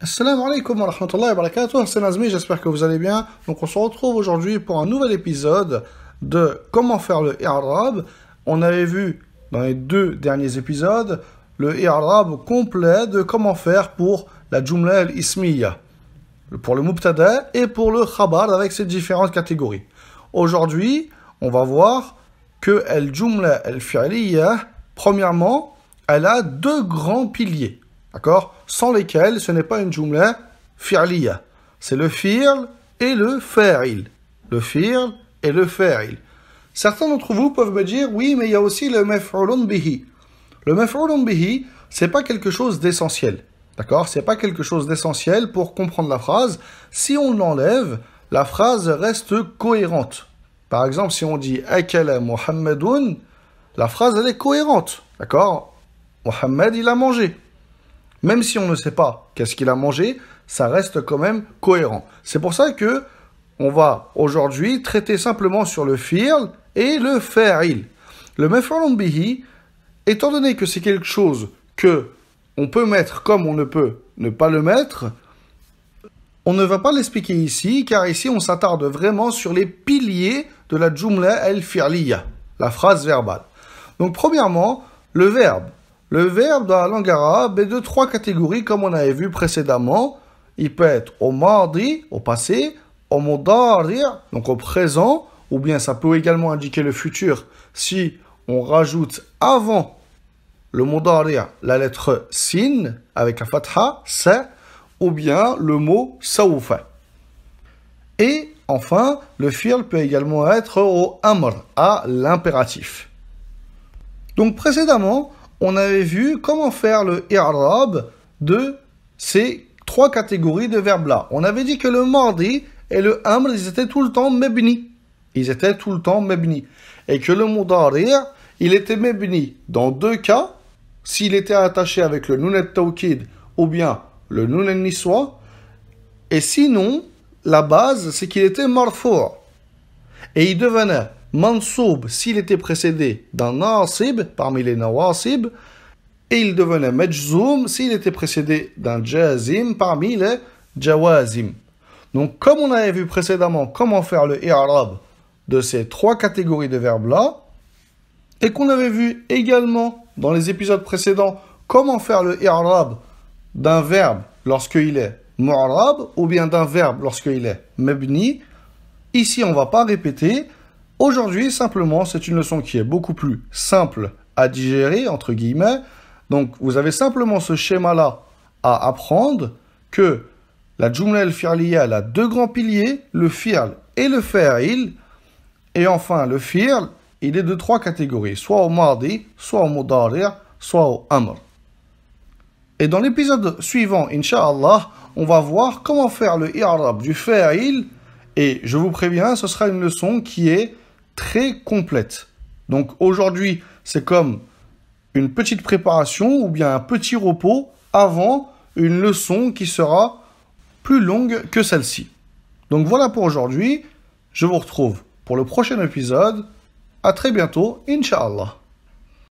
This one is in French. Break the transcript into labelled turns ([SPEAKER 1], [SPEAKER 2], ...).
[SPEAKER 1] Assalamu alaikum wa rahmatullahi wa barakatuh, c'est Nazmi, j'espère que vous allez bien. Donc on se retrouve aujourd'hui pour un nouvel épisode de comment faire le i'rab. On avait vu dans les deux derniers épisodes le i'rab complet de comment faire pour la jumla al-ismiya, pour le mubtada et pour le khabar avec ses différentes catégories. Aujourd'hui, on va voir que al-jumla al-fi'liya, premièrement, elle a deux grands piliers. D'accord? Sans lesquels ce n'est pas une jumla fi'liya. C'est le fi'l et le fa'il. Le fi'l et le fa'il. Certains d'entre vous peuvent me dire, oui, mais il y a aussi le maf'ulun bihi. Le maf'ulun bihi, c'est pas quelque chose d'essentiel. D'accord? C'est pas quelque chose d'essentiel pour comprendre la phrase. Si on l'enlève, la phrase reste cohérente. Par exemple, si on dit akala Muhammadun, la phrase elle est cohérente. D'accord? Muhammad, il a mangé. Même si on ne sait pas qu'est-ce qu'il a mangé, ça reste quand même cohérent. C'est pour ça que on va aujourd'hui traiter simplement sur le fi'l et le fa'il. Le maf'ulun bihi, étant donné que c'est quelque chose que on peut mettre comme on ne peut ne pas le mettre, on ne va pas l'expliquer ici, car ici on s'attarde vraiment sur les piliers de la jumla al-fi'liya, la phrase verbale. Donc premièrement, le verbe. Le verbe dans la langue arabe est de trois catégories, comme on avait vu précédemment. Il peut être au mardi, au passé, au mudari, donc au présent, ou bien ça peut également indiquer le futur si on rajoute avant le mudari la lettre sin avec la fatha, sa, ou bien le mot sawfa. Et enfin, le fi'l peut également être au amr, à l'impératif. Donc précédemment, on avait vu comment faire le i'rab de ces trois catégories de verbes-là. On avait dit que le mardi et le amr, ils étaient tout le temps mebni. Ils étaient tout le temps mebni. Et que le mudari, il était mebni dans deux cas, s'il était attaché avec le nun at-tawkid ou bien le nun an-niswa. Et sinon, la base, c'est qu'il était marfou'. Et il devenait mansoub s'il était précédé d'un nasib parmi les nawasib, et il devenait majzoum s'il était précédé d'un jazim parmi les jawazim. Donc comme on avait vu précédemment comment faire le i'rab de ces trois catégories de verbes là, et qu'on avait vu également dans les épisodes précédents comment faire le i'rab d'un verbe lorsqu'il est mu'rab ou bien d'un verbe lorsqu'il est mabni, ici on ne va pas répéter. Aujourd'hui, simplement, c'est une leçon qui est beaucoup plus simple à digérer, entre guillemets. Donc, vous avez simplement ce schéma-là à apprendre, que la jumla al-fi'liya a deux grands piliers, le fi'l et le fa'il. Et enfin, le fi'l, il est de trois catégories, soit au mardi, soit au mudari', soit au amr. Et dans l'épisode suivant, Inch'Allah, on va voir comment faire le i'rab du fa'il. Et je vous préviens, ce sera une leçon qui est très complète. Donc aujourd'hui, c'est comme une petite préparation ou bien un petit repos avant une leçon qui sera plus longue que celle-ci. Donc voilà pour aujourd'hui. Je vous retrouve pour le prochain épisode. À très bientôt, Inch'Allah.